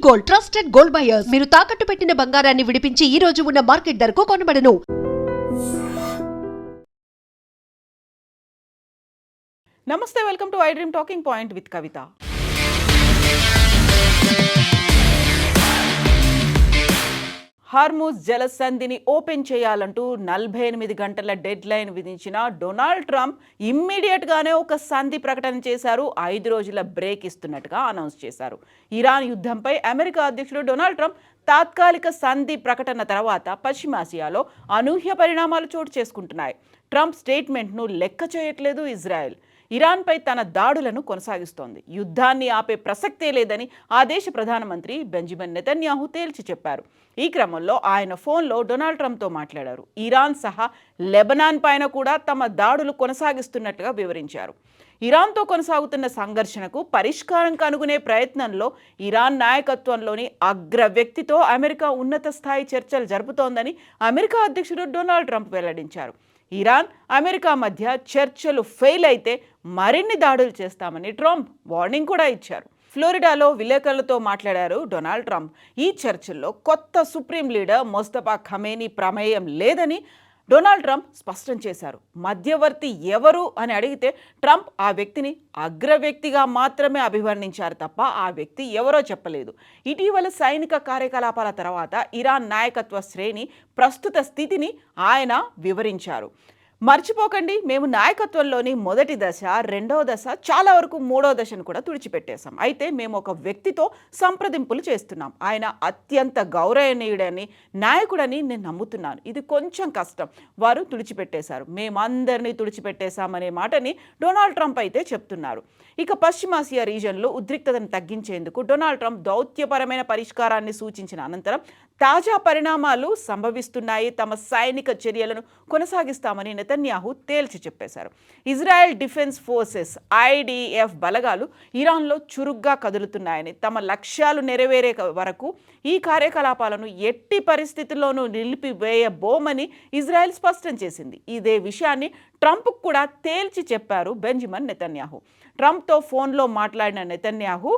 Gold, trusted gold buyers. మీరు తాకట్టు పెట్టిన బంగారాన్ని విడిపించి ఈ రోజు ఉన్న మార్కెట్ ధరకు కొనబడను. నమస్తే, welcome to I dream talking point with Kavitha. Hormuz జలసంధిని ఓపెన్ చేయాలంటూ 48 గంటల డెడ్ లైన్ విధించిన డొనాల్డ్ ట్రంప్ ఇమ్మీడియట్గానే ఒక సంధి ప్రకటన చేశారు. 5 రోజుల బ్రేక్ ఇస్తున్నట్టుగా అనౌన్స్ చేశారు. ఇరాన్ యుద్ధంపై అమెరికా అధ్యక్షుడు డొనాల్డ్ ట్రంప్ తాత్కాలిక సంధి ప్రకటన తర్వాత పశ్చిమాసియాలో అనూహ్య పరిణామాలు చోటు చేసుకుంటున్నాయి. ట్రంప్ స్టేట్మెంట్ను లెక్క చేయట్లేదు ఇజ్రాయెల్. ఇరాన్పై తన దాడులను కొనసాగిస్తోంది. యుద్ధాన్ని ఆపే ప్రసక్తే లేదని ఆ దేశ ప్రధానమంత్రి బెంజమిన్ నెతన్యాహు తేల్చి చెప్పారు. ఈ క్రమంలో ఆయన ఫోన్లో డొనాల్డ్ ట్రంప్తో మాట్లాడారు. ఇరాన్ సహా లెబనాన్ పైన కూడా తమ దాడులు కొనసాగిస్తున్నట్టుగా వివరించారు. ఇరాన్తో కొనసాగుతున్న సంఘర్షణకు పరిష్కారం కనుగొనే ప్రయత్నంలో ఇరాన్ నాయకత్వంలోని అగ్ర వ్యక్తితో అమెరికా ఉన్నత స్థాయి చర్చలు జరుపుతోందని అమెరికా అధ్యక్షుడు డొనాల్డ్ ట్రంప్ వెల్లడించారు. ఇరాన్ అమెరికా మధ్య చర్చలు ఫెయిల్ అయితే మరిన్ని దాడులు చేస్తామని ట్రంప్ వార్నింగ్ కూడా ఇచ్చారు. ఫ్లోరిడాలో విలేకరులతో మాట్లాడారు డొనాల్డ్ ట్రంప్. ఈ చర్చల్లో కొత్త సుప్రీం లీడర్ ముస్తఫా ఖమేనీ ప్రమేయం లేదని డొనాల్డ్ ట్రంప్ స్పష్టం చేశారు. మధ్యవర్తి ఎవరు అని అడిగితే ట్రంప్ ఆ వ్యక్తిని అగ్ర వ్యక్తిగా మాత్రమే అభివర్ణించారు తప్ప ఆ వ్యక్తి ఎవరో చెప్పలేదు. ఇటీవల సైనిక కార్యకలాపాల తర్వాత ఇరాన్ నాయకత్వ శ్రేణి ప్రస్తుత స్థితిని ఆయన వివరించారు. మర్చిపోకండి, మేము నాయకత్వంలోని మొదటి దశ, రెండవ దశ, చాలా వరకు మూడో దశను కూడా తుడిచిపెట్టేశాం. అయితే మేము ఒక వ్యక్తితో సంప్రదింపులు చేస్తున్నాం. ఆయన అత్యంత గౌరవనీయుడని, నాయకుడని నేను నమ్ముతున్నాను. ఇది కొంచెం కష్టం. వారు తుడిచిపెట్టేశారు. మేమందరినీ తుడిచిపెట్టేశామనే మాటని డొనాల్డ్ ట్రంప్ అయితే చెప్తున్నారు. ఇక పశ్చిమాసియా రీజన్లో ఉద్రిక్తతను తగ్గించేందుకు డొనాల్డ్ ట్రంప్ దౌత్యపరమైన పరిష్కారాన్ని సూచించిన అనంతరం తాజా పరిణామాలు సంభవిస్తున్నాయి. తమ సైనిక చర్యలను కొనసాగిస్తామని నెతన్యాహు తేల్చి చెప్పేశారు. ఇజ్రాయెల్ డిఫెన్స్ ఫోర్సెస్ IDF బలగాలు ఇరాన్లో చురుగ్గా కదులుతున్నాయని, తమ లక్ష్యాలు నెరవేరే వరకు ఈ కార్యకలాపాలను ఎట్టి పరిస్థితుల్లోనూ నిలిపివేయబోమని ఇజ్రాయెల్ స్పష్టం చేసింది. ఇదే విషయాన్ని ట్రంప్ కూడా తేల్చి చెప్పారు బెంజమిన్ నెతన్యాహు. ట్రంప్తో ఫోన్లో మాట్లాడిన నెతన్యాహు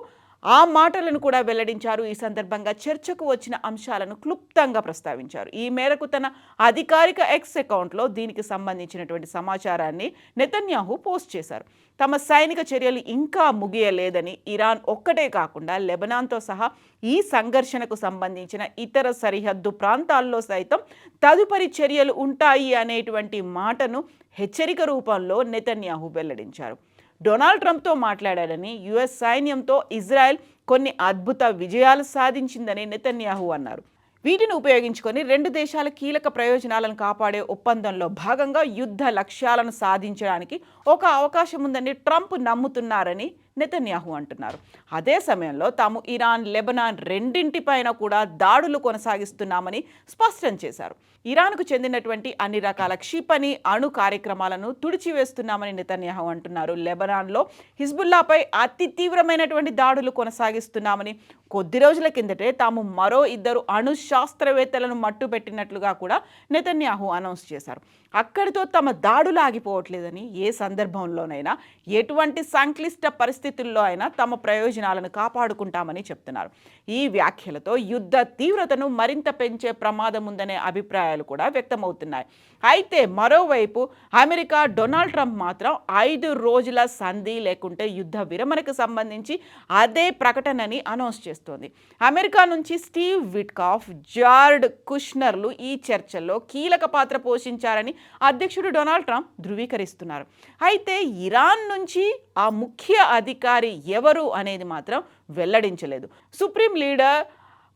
ఆ మాటలను కూడా వెల్లడించారు. ఈ సందర్భంగా చర్చకు వచ్చిన అంశాలను క్లుప్తంగా ప్రస్తావించారు. ఈ మేరకు తన అధికారిక ఎక్స్ అకౌంట్లో దీనికి సంబంధించినటువంటి సమాచారాన్ని నెతన్యాహు పోస్ట్ చేశారు. తమ సైనిక చర్యలు ఇంకా ముగియలేదని, ఇరాన్ ఒక్కటే కాకుండా లెబనాన్తో సహా ఈ సంఘర్షణకు సంబంధించిన ఇతర సరిహద్దు ప్రాంతాల్లో సైతం తదుపరి చర్యలు ఉంటాయి అనేటువంటి మాటను హెచ్చరిక రూపంలో నెతన్యాహు వెల్లడించారు. డొనాల్డ్ ట్రంప్తో మాట్లాడాడని, US సైన్యంతో ఇజ్రాయెల్ కొన్ని అద్భుత విజయాలు సాధించిందని నెతన్యాహు అన్నారు. వీటిని ఉపయోగించుకొని రెండు దేశాల కీలక ప్రయోజనాలను కాపాడే ఒప్పందంలో భాగంగా యుద్ధ లక్ష్యాలను సాధించడానికి ఒక అవకాశం ఉందని ట్రంప్ నమ్ముతున్నారని నెతన్యాహు అంటున్నారు. అదే సమయంలో తాము ఇరాన్, లెబనాన్ రెండింటిపైన కూడా దాడులు కొనసాగిస్తున్నామని స్పష్టం చేశారు. ఇరాన్కు చెందినటువంటి అన్ని రకాల క్షిపణి, అణు కార్యక్రమాలను తుడిచివేస్తున్నామని నెతన్యాహు అంటున్నారు. లెబనాన్లో హిజ్బుల్లాపై అతి తీవ్రమైనటువంటి దాడులు కొనసాగిస్తున్నామని, కొద్ది రోజుల కిందటే తాము మరో 2 అణు శాస్త్రవేత్తలను మట్టుపెట్టినట్లుగా కూడా నెతన్యాహు అనౌన్స్ చేశారు. అక్కడితో తమ దాడులు ఆగిపోవట్లేదని, ఏ సందర్భంలోనైనా ఎటువంటి సంక్లిష్ట పరిస్థితుల్లో అయినా తమ ప్రయోజనాలను కాపాడుకుంటామని చెప్తున్నారు. ఈ వ్యాఖ్యలతో యుద్ధ తీవ్రతను మరింత పెంచే ప్రమాదం ఉందనే అభిప్రాయాలు కూడా వ్యక్తమవుతున్నాయి. అయితే మరోవైపు అమెరికా డొనాల్డ్ ట్రంప్ మాత్రం 5 రోజుల సంధి లేకుంటే యుద్ధ విరమణకు సంబంధించి అదే ప్రకటనని అనౌన్స్ చేస్తోంది. అమెరికా నుంచి స్టీవ్ విట్కాఫ్, జార్డ్ కుష్నర్లు ఈ చర్చల్లో కీలక పాత్ర పోషించారని అధ్యక్షుడు డొనాల్డ్ ట్రంప్ ధృవీకరిస్తున్నారు. అయితే ఇరాన్ నుంచి ఆ ముఖ్య అధికారి ఎవరు అనేది మాత్రం వెల్లడించలేదు. సుప్రీం లీడర్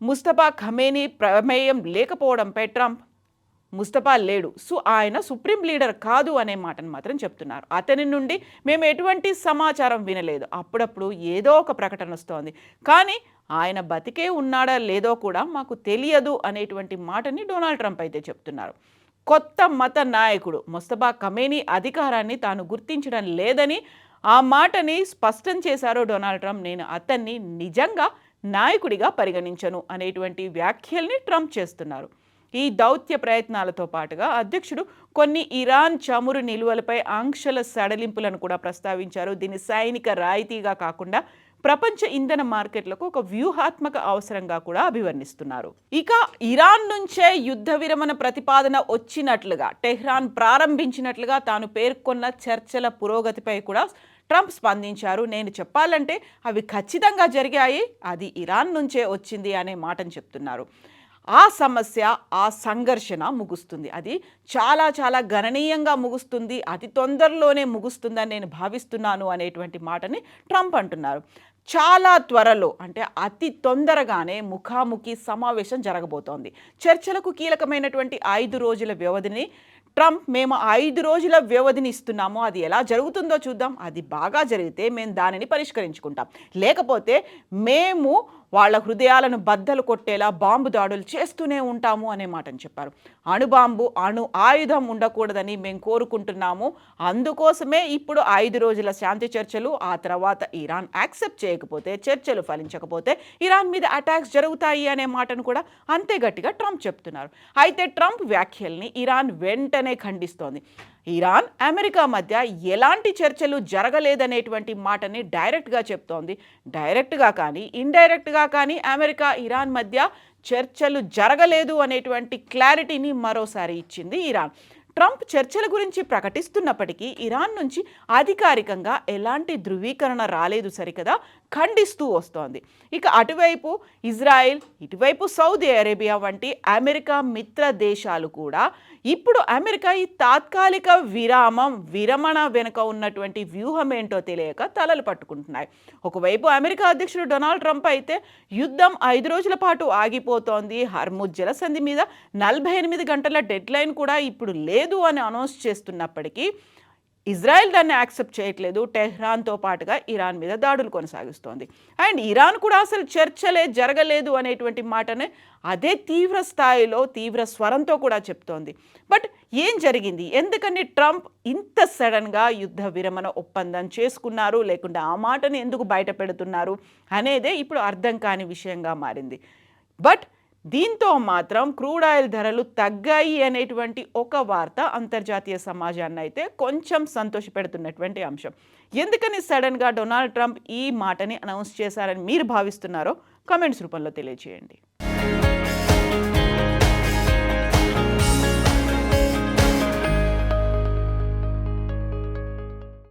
ముస్తఫా ఖమేనీ ప్రమేయం లేకపోవడంపై ట్రంప్ ముస్తఫా లేడు, ఆయన సుప్రీం లీడర్ కాదు అనే మాటను మాత్రం చెప్తున్నారు. అతని నుండి మేము ఎటువంటి సమాచారం వినలేదు. అప్పుడప్పుడు ఏదో ఒక ప్రకటన వస్తోంది, కానీ ఆయన బతికే ఉన్నాడా లేదో కూడా మాకు తెలియదు అనేటువంటి మాటని డొనాల్డ్ ట్రంప్ అయితే చెప్తున్నారు. కొత్త మత నాయకుడు ముస్తఫా ఖమేనీ అధికారాన్ని తాను గుర్తించడం లేదని ఆ మాటని స్పష్టం చేశారు డొనాల్డ్ ట్రంప్. నేను అతన్ని నిజంగా నాయకుడిగా పరిగణించను అనేటువంటి వ్యాఖ్యల్ని ట్రంప్ చేస్తున్నారు. ఈ దౌత్య ప్రయత్నాలతో పాటుగా అధ్యక్షుడు కొన్ని ఇరాన్ చమురు నిలువలపై ఆంక్షల సడలింపులను కూడా ప్రస్తావించారు. దీన్ని సైనిక రాయితీగా కాకుండా ప్రపంచ ఇంధన మార్కెట్లకు ఒక వ్యూహాత్మక అవసరంగా కూడా అభివర్ణిస్తున్నారు. ఇక ఇరాన్ నుంచే యుద్ధ విరమణ ప్రతిపాదన వచ్చినట్లుగా టెహ్రాన్ ప్రారంభించినట్లుగా తాను పేర్కొన్న చర్చల పురోగతిపై కూడా ట్రంప్ స్పందించారు. నేను చెప్పాలంటే అవి ఖచ్చితంగా జరిగాయి, అది ఇరాన్ నుంచే వచ్చింది అనే మాటను చెప్తున్నారు. ఆ సమస్య, ఆ సంఘర్షణ ముగుస్తుంది, అది చాలా చాలా గణనీయంగా ముగుస్తుంది, అతి తొందరలోనే ముగుస్తుందని నేను భావిస్తున్నాను అనేటువంటి మాటని ట్రంప్ అంటున్నారు. చాలా త్వరలో అంటే అతి తొందరగానే ముఖాముఖి సమావేశం జరగబోతోంది. చర్చలకు కీలకమైనటువంటి 5 రోజుల వ్యవధిని ట్రంప్ మేము 5 రోజుల వ్యవధిని ఇస్తున్నాము, అది ఎలా జరుగుతుందో చూద్దాం, అది బాగా జరిగితే మేము దానిని పరిష్కరించుకుంటాం, లేకపోతే మేము వాళ్ళ హృదయాలను బద్దలు కొట్టేలా బాంబు దాడులు చేస్తూనే ఉంటాము అనే మాటని చెప్పారు. అణుబాంబు, అణు ఆయుధం ఉండకూడదని మేము కోరుకుంటున్నాము, అందుకోసమే ఇప్పుడు 5 రోజుల శాంతి చర్చలు. ఆ తర్వాత ఇరాన్ యాక్సెప్ట్ చేయకపోతే, చర్చలు ఫలించకపోతే ఇరాన్ మీద అటాక్స్ జరుగుతాయి అనే మాటను కూడా అంతే గట్టిగా ట్రంప్ చెప్తున్నారు. అయితే ట్రంప్ వ్యాఖ్యల్ని ఇరాన్ వెంటనే ఖండిస్తోంది. ఇరాన్ అమెరికా మధ్య ఎలాంటి చర్చలు జరగలేదనేటువంటి మాటని డైరెక్ట్గా చెప్తోంది. డైరెక్ట్గా కానీ ఇండైరెక్ట్గా కానీ అమెరికా ఇరాన్ మధ్య చర్చలు జరగలేదు అనేటువంటి క్లారిటీని మరోసారి ఇచ్చింది ఇరాన్. ట్రంప్ చర్చల గురించి ప్రకటిస్తున్నప్పటికీ ఇరాన్ నుంచి అధికారికంగా ఎలాంటి ధృవీకరణ రాలేదు సరికదా, ఖండిస్తూ వస్తోంది. ఇక అటువైపు ఇజ్రాయెల్, ఇటువైపు సౌదీ అరేబియా వంటి అమెరికా మిత్ర దేశాలు కూడా ఇప్పుడు అమెరికా ఈ తాత్కాలిక విరమణ వెనుక ఉన్నటువంటి వ్యూహం ఏంటో తెలియక తలలు పట్టుకుంటున్నాయి. ఒకవైపు అమెరికా అధ్యక్షుడు డొనాల్డ్ ట్రంప్ అయితే యుద్ధం 5 రోజుల పాటు ఆగిపోతోంది, హర్ముజ్ జలసంధి మీద 48 గంటల డెడ్ లైన్ కూడా ఇప్పుడు లేదు అని అనౌన్స్ చేస్తున్నప్పటికీ ఇజ్రాయెల్ దాన్ని యాక్సెప్ట్ చేయట్లేదు. టెహ్రాన్తో పాటుగా ఇరాన్ మీద దాడులు కొనసాగిస్తోంది. అండ్ ఇరాన్ కూడా అసలు చర్చలే జరగలేదు అనేటువంటి మాటనే అదే తీవ్ర స్థాయిలో, తీవ్ర స్వరంతో కూడా చెప్తోంది. బట్ ఏం జరిగింది, ఎందుకని ట్రంప్ ఇంత సడన్గా యుద్ధ విరమణ ఒప్పందం చేసుకున్నారు, లేకుంటే ఆ మాటని ఎందుకు బయట పెడుతున్నారు అనేదే ఇప్పుడు అర్థం కాని విషయంగా మారింది. బట్ దీంతో మాత్రం క్రూడ్ ఆయిల్ ధరలు తగ్గాయి అనేటువంటి ఒక వార్త అంతర్జాతీయ సమాజాన్ని అయితే కొంచెం సంతోషపెడుతున్నటువంటి అంశం. ఎందుకని సడన్గా డొనాల్డ్ ట్రంప్ ఈ మాటని అనౌన్స్ చేశారని మీరు భావిస్తున్నారో కామెంట్స్ రూపంలో తెలియజేయండి.